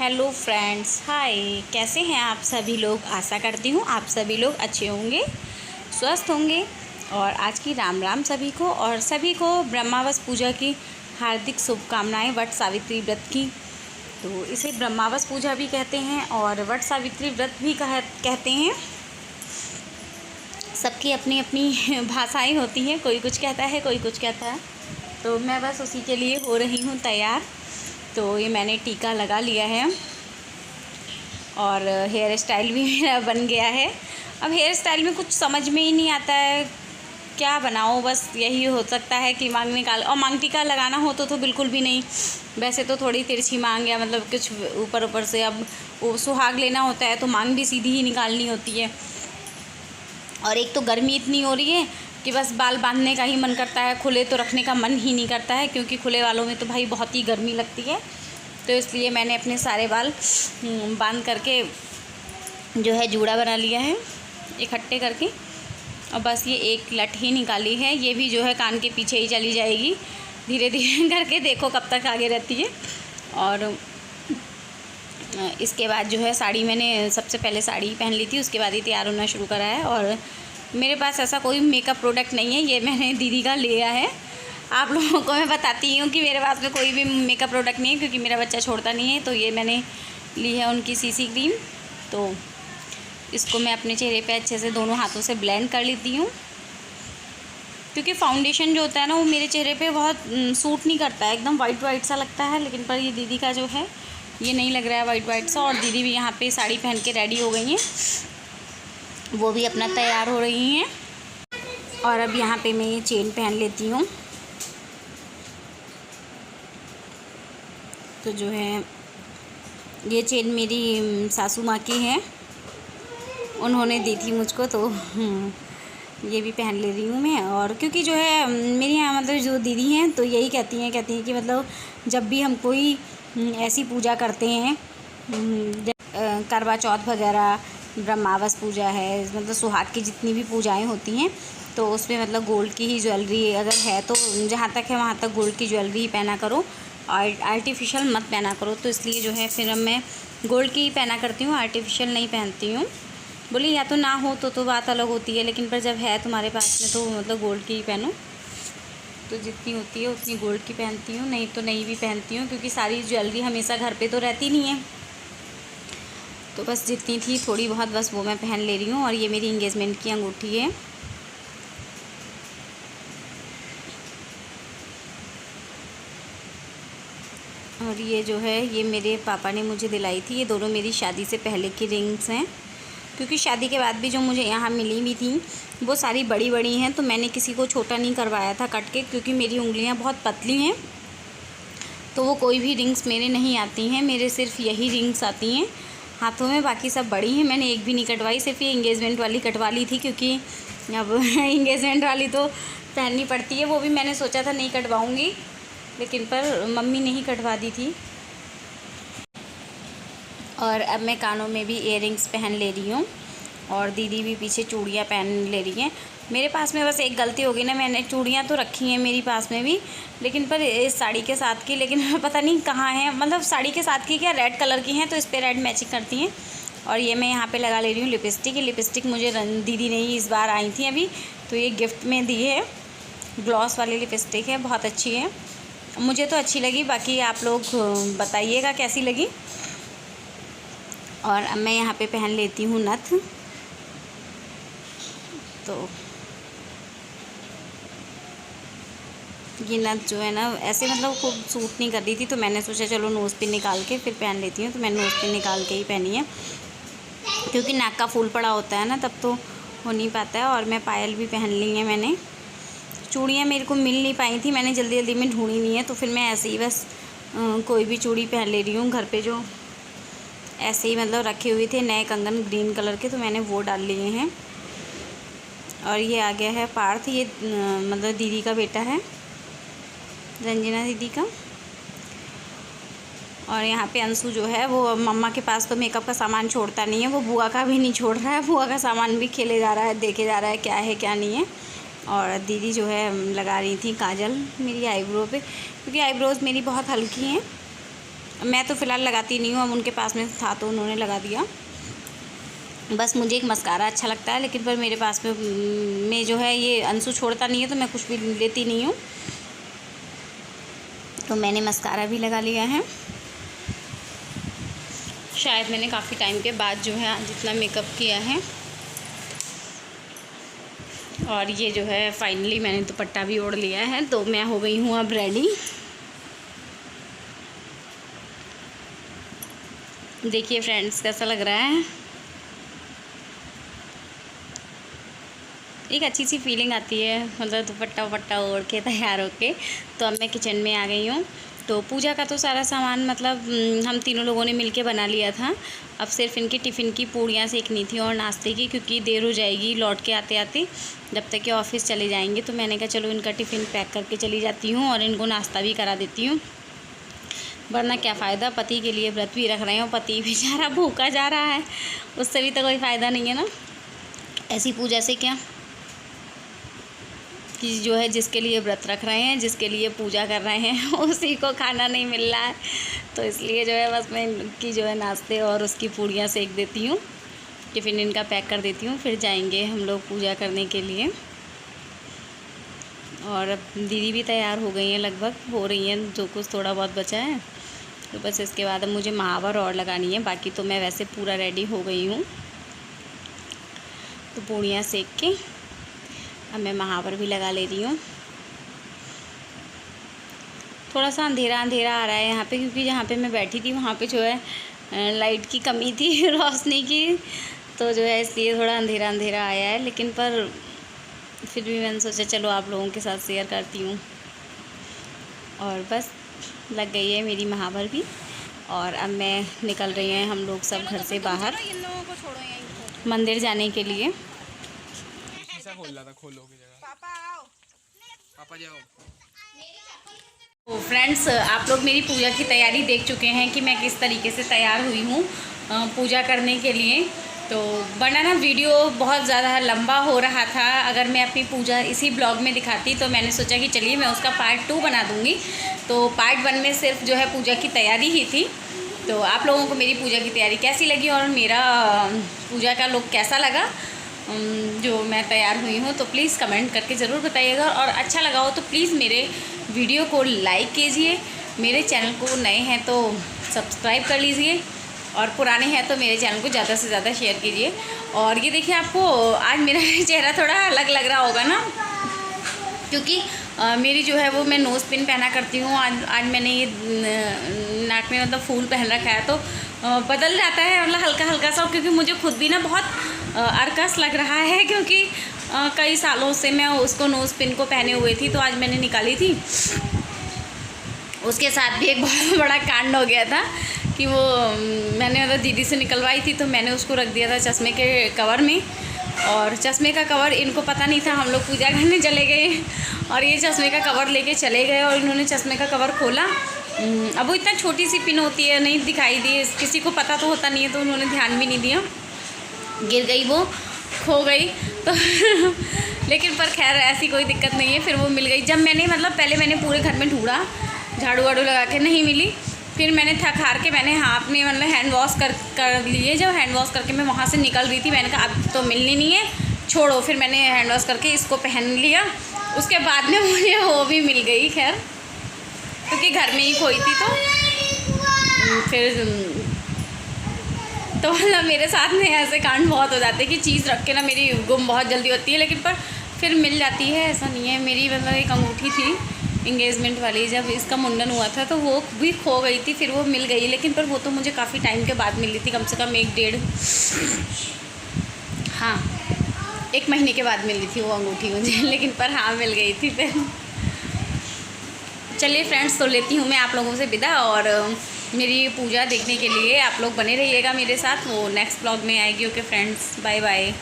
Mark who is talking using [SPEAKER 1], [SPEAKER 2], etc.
[SPEAKER 1] Hello friends, हाय। कैसे हैं आप सभी लोग। आशा करती हूँ आप सभी लोग अच्छे होंगे, स्वस्थ होंगे। और आज की राम राम सभी को, और सभी को ब्रह्मावस पूजा की हार्दिक शुभकामनाएं। वट सावित्री व्रत की, तो इसे ब्रह्मावस पूजा भी कहते हैं और वट सावित्री व्रत भी कहते हैं। सबकी अपनी अपनी भाषाएं होती हैं, कोई कुछ कहता है, कोई कुछ कहता है। तो मैं बस उसी के लिए हो रही हूँ तैयार। तो ये मैंने टीका लगा लिया है और हेयर स्टाइल भी मेरा बन गया है। अब हेयर स्टाइल में कुछ समझ में ही नहीं आता है क्या बनाऊँ। बस यही हो सकता है कि मांग निकाल, और मांग टीका लगाना हो तो बिल्कुल भी नहीं। वैसे तो थोड़ी तिरछी मांग या मतलब कुछ ऊपर ऊपर से, अब वो सुहाग लेना होता है तो मांग भी सीधी ही निकालनी होती है। और एक तो गर्मी इतनी हो रही है कि बस बाल बांधने का ही मन करता है, खुले तो रखने का मन ही नहीं करता है, क्योंकि खुले वालों में तो भाई बहुत ही गर्मी लगती है। तो इसलिए मैंने अपने सारे बाल बांध करके जो है जूड़ा बना लिया है इकट्ठे करके। और बस ये एक लट ही निकाली है, ये भी जो है कान के पीछे ही चली जाएगी धीरे धीरे करके, देखो कब तक आगे रहती है। और इसके बाद जो है साड़ी, मैंने सबसे पहले साड़ी पहन ली थी, उसके बाद ही तैयार होना शुरू करा है। और मेरे पास ऐसा कोई मेकअप प्रोडक्ट नहीं है, ये मैंने दीदी का लिया है। आप लोगों को मैं बताती हूँ कि मेरे पास में कोई भी मेकअप प्रोडक्ट नहीं है, क्योंकि मेरा बच्चा छोड़ता नहीं है। तो ये मैंने ली है उनकी सीसी क्रीम। तो इसको मैं अपने चेहरे पे अच्छे से दोनों हाथों से ब्लेंड कर लेती हूँ, क्योंकि फाउंडेशन जो होता है ना वो मेरे चेहरे पे बहुत सूट नहीं करता है, एकदम वाइट वाइट सा लगता है। लेकिन पर ये दीदी का जो है ये नहीं लग रहा है वाइट वाइट सा। और दीदी भी यहाँ पे साड़ी पहन के रेडी हो गई हैं, वो भी अपना तैयार हो रही हैं। और अब यहाँ पे मैं ये चेन पहन लेती हूँ। तो जो है ये चेन मेरी सासू माँ की है, उन्होंने दी थी मुझको, तो ये भी पहन ले रही हूँ मैं। और क्योंकि जो है मेरी यहाँ मतलब जो दीदी हैं तो यही कहती हैं कि मतलब जब भी हम कोई ऐसी पूजा करते हैं, करवा चौथ वगैरह, ब्रह्मावस पूजा है, मतलब सुहाग की जितनी भी पूजाएं होती हैं, तो उसमें मतलब गोल्ड की ही ज्वेलरी अगर है तो जहाँ तक है वहाँ तक गोल्ड की ज्वेलरी ही पहना करो, और आर्टिफिशियल मत पहना करो। तो इसलिए जो है फिर मैं गोल्ड की ही पहना करती हूँ, आर्टिफिशियल नहीं पहनती हूँ। बोली या तो ना हो तो बात अलग होती है, लेकिन पर जब है तुम्हारे पास में तो मतलब गोल्ड की ही पहनो। तो जितनी होती है उतनी गोल्ड की पहनती हूँ, नहीं तो नहीं भी पहनती हूँ, क्योंकि सारी ज्वेलरी हमेशा घर पे तो रहती नहीं है। तो बस जितनी थी थोड़ी बहुत बस वो मैं पहन ले रही हूँ। और ये मेरी इंगेजमेंट की अंगूठी है। और ये जो है ये मेरे पापा ने मुझे दिलाई थी, ये दोनों मेरी शादी से पहले की रिंग्स हैं, क्योंकि शादी के बाद भी जो मुझे यहाँ मिली भी थी वो सारी बड़ी बड़ी हैं। तो मैंने किसी को छोटा नहीं करवाया था कट के, क्योंकि मेरी उंगलियाँ बहुत पतली हैं, तो वो कोई भी रिंग्स मेरे नहीं आती हैं। मेरे सिर्फ यही रिंग्स आती हैं हाथों में, बाकी सब बड़ी हैं। मैंने एक भी नहीं कटवाई, सिर्फ ये इंगेजमेंट वाली कटवा ली थी, क्योंकि अब इंगेजमेंट वाली तो पहननी पड़ती है। वो भी मैंने सोचा था नहीं कटवाऊँगी, लेकिन पर मम्मी ने ही कटवा दी थी। और अब मैं कानों में भी इयररिंग्स पहन ले रही हूँ, और दीदी भी पीछे चूड़ियाँ पहन ले रही हैं। मेरे पास में बस एक गलती हो गई ना, मैंने चूड़ियाँ तो रखी हैं मेरी पास में भी, लेकिन पर इस साड़ी के साथ की, लेकिन पता नहीं कहाँ है, मतलब साड़ी के साथ की क्या रेड कलर की हैं, तो इस पर रेड मैचिंग करती हैं। और ये मैं यहाँ पे लगा ले रही हूँ लिपस्टिक। ये लिपस्टिक मुझे दीदी ने ही इस बार आई थी अभी, तो ये गिफ्ट में दी है। ग्लॉस वाली लिपस्टिक है, बहुत अच्छी है, मुझे तो अच्छी लगी, बाकी आप लोग बताइएगा कैसी लगी। और अब मैं यहाँ पे पहन लेती हूँ नथ। तो ये नथ जो है ना ऐसे मतलब खूब सूट नहीं कर रही थी, तो मैंने सोचा चलो नोज़ पिन निकाल के फिर पहन लेती हूँ। तो मैंने नोज़ पिन निकाल के ही पहनी है, क्योंकि नाक का फूल पड़ा होता है ना, तब तो हो नहीं पाता है। और मैं पायल भी पहन ली है मैंने। चूड़ियाँ मेरे को मिल नहीं पाई थी, मैंने जल्दी जल्दी में ढूंढी नहीं है, तो फिर मैं ऐसे ही बस कोई भी चूड़ी पहन ले रही हूँ। घर पे जो ऐसे ही मतलब रखे हुए थे नए कंगन ग्रीन कलर के, तो मैंने वो डाल लिए हैं। और ये आ गया है पार्थ, ये मतलब दीदी का बेटा है, रंजना दीदी का। और यहाँ पे अंशु जो है वो मम्मा के पास तो मेकअप का सामान छोड़ता नहीं है, वो बुआ का भी नहीं छोड़ रहा है, बुआ का सामान भी खेले जा रहा है, देखे जा रहा है क्या है क्या नहीं है। और दीदी जो है लगा रही थी काजल मेरी आईब्रो पे, क्योंकि आईब्रोज़ मेरी बहुत हल्की हैं, मैं तो फ़िलहाल लगाती नहीं हूँ, अब उनके पास में था तो उन्होंने लगा दिया। बस मुझे एक मस्कारा अच्छा लगता है, लेकिन पर मेरे पास में जो है ये अंशु छोड़ता नहीं है, तो मैं कुछ भी लेती नहीं हूँ। तो मैंने मस्कारा भी लगा लिया है। शायद मैंने काफ़ी टाइम के बाद जो है जितना मेकअप किया है। और ये जो है फाइनली मैंने दुपट्टा भी ओढ़ लिया है, तो मैं हो गई हूँ अब रेडी। देखिए फ्रेंड्स कैसा लग रहा है। एक अच्छी सी फीलिंग आती है, मतलब दुपट्टा वपट्टा ओढ़ के तैयार होके। तो अब मैं किचन में आ गई हूँ। तो पूजा का तो सारा सामान मतलब हम तीनों लोगों ने मिलके बना लिया था। अब सिर्फ इनकी टिफ़िन की पूड़ियाँ सेकनी थी और नाश्ते की, क्योंकि देर हो जाएगी लौट के आते आते, जब तक कि ऑफिस चले जाएंगे। तो मैंने कहा चलो इनका टिफ़िन पैक करके चली जाती हूँ और इनको नाश्ता भी करा देती हूँ, वरना क्या फ़ायदा। पति के लिए व्रत भी रख रहे हो, पति बेचारा भूखा जा रहा है, उससे भी तो कोई फ़ायदा नहीं है ना ऐसी पूजा से। क्या कि जो है जिसके लिए व्रत रख रहे हैं, जिसके लिए पूजा कर रहे हैं, उसी को खाना नहीं मिल रहा है। तो इसलिए जो है बस मैं इनकी जो है नाश्ते और उसकी पूड़ियाँ सेक देती हूँ, टिफ़िन इनका पैक कर देती हूँ, फिर जाएंगे हम लोग पूजा करने के लिए। और अब दीदी भी तैयार हो गई हैं, लगभग हो रही हैं, जो कुछ थोड़ा बहुत बचा है। तो बस इसके बाद अब मुझे महावर और लगानी है, बाकी तो मैं वैसे पूरा रेडी हो गई हूँ। तो पूड़ियाँ सेक के अब मैं महावर भी लगा ले रही हूँ। थोड़ा सा अंधेरा अंधेरा आ रहा है यहाँ पे, क्योंकि जहाँ पे मैं बैठी थी वहाँ पे जो है लाइट की कमी थी रोशनी की, तो जो है इसलिए थोड़ा अंधेरा अंधेरा आया है। लेकिन पर फिर भी मैंने सोचा चलो आप लोगों के साथ शेयर करती हूँ। और बस लग गई है मेरी महावर भी, और अब मैं निकल रही हैं हम लोग सब घर से बाहर मंदिर जाने के लिए। पापा जाओ। तो फ्रेंड्स आप लोग मेरी पूजा की तैयारी देख चुके हैं कि मैं किस तरीके से तैयार हुई हूँ पूजा करने के लिए। तो वरना ना वीडियो बहुत ज़्यादा लंबा हो रहा था, अगर मैं अपनी पूजा इसी ब्लॉग में दिखाती, तो मैंने सोचा कि चलिए मैं उसका पार्ट 2 बना दूँगी। तो पार्ट 1 में सिर्फ जो है पूजा की तैयारी ही थी। तो आप लोगों को मेरी पूजा की तैयारी कैसी लगी और मेरा पूजा का लुक कैसा लगा जो मैं तैयार हुई हूँ, तो प्लीज़ कमेंट करके ज़रूर बताइएगा। और अच्छा लगा हो तो प्लीज़ मेरे वीडियो को लाइक कीजिए, मेरे चैनल को नए हैं तो सब्सक्राइब कर लीजिए, और पुराने हैं तो मेरे चैनल को ज़्यादा से ज़्यादा शेयर कीजिए। और ये देखिए आपको आज मेरा चेहरा थोड़ा अलग लग रहा होगा ना, क्योंकि मेरी जो है वो मैं नोज़ पिन पहना करती हूँ। आज मैंने ये नाक में मतलब फूल पहन रखा है, तो बदल जाता है मतलब हल्का हल्का सा, क्योंकि मुझे खुद भी ना बहुत अरकस लग रहा है, क्योंकि कई सालों से मैं उसको नोज़ पिन को पहने हुए थी। तो आज मैंने निकाली थी, उसके साथ भी एक बहुत बड़ा कांड हो गया था कि वो मैंने मतलब दीदी से निकलवाई थी, तो मैंने उसको रख दिया था चश्मे के कवर में। और चश्मे का कवर इनको पता नहीं था, हम लोग पूजा करने चले गए और ये चश्मे का कवर लेके चले गए, और इन्होंने चश्मे का कवर खोला। अब वो इतना छोटी सी पिन होती है, नहीं दिखाई दी, किसी को पता तो होता नहीं है, तो उन्होंने ध्यान भी नहीं दिया, गिर गई, वो खो गई। तो लेकिन पर खैर ऐसी कोई दिक्कत नहीं है, फिर वो मिल गई। जब मैंने मतलब पहले मैंने पूरे घर में ढूंढा, झाड़ू वाड़ू लगा के नहीं मिली, फिर मैंने थक हार के मैंने हाथ में मतलब हैंड वॉश कर लिए। जब हैंड वॉश करके मैं वहाँ से निकल रही थी, मैंने कहा अब तो मिलनी नहीं है, छोड़ो। फिर मैंने हैंड वॉश करके इसको पहन लिया, उसके बाद में मुझे वो भी मिल गई, खैर क्योंकि घर में ही खोई थी। तो मतलब मेरे साथ में ऐसे कांड बहुत हो जाते हैं कि चीज़ रख के ना मेरी गुम बहुत जल्दी होती है, लेकिन पर फिर मिल जाती है, ऐसा नहीं है। मेरी मतलब एक अंगूठी थी इंगेजमेंट वाली, जब इसका मुंडन हुआ था तो वो भी खो गई थी, फिर वो मिल गई, लेकिन पर वो तो मुझे काफ़ी टाइम के बाद मिली थी, कम से कम 1 महीने के बाद मिली थी वो अंगूठी मुझे, लेकिन पर हाँ मिल गई थी फिर। चलिए फ्रेंड्स, तो लेती हूँ मैं आप लोगों से विदा, और मेरी पूजा देखने के लिए आप लोग बने रहिएगा मेरे साथ, वो नेक्स्ट ब्लॉग में आएगी। Okay friends, bye bye.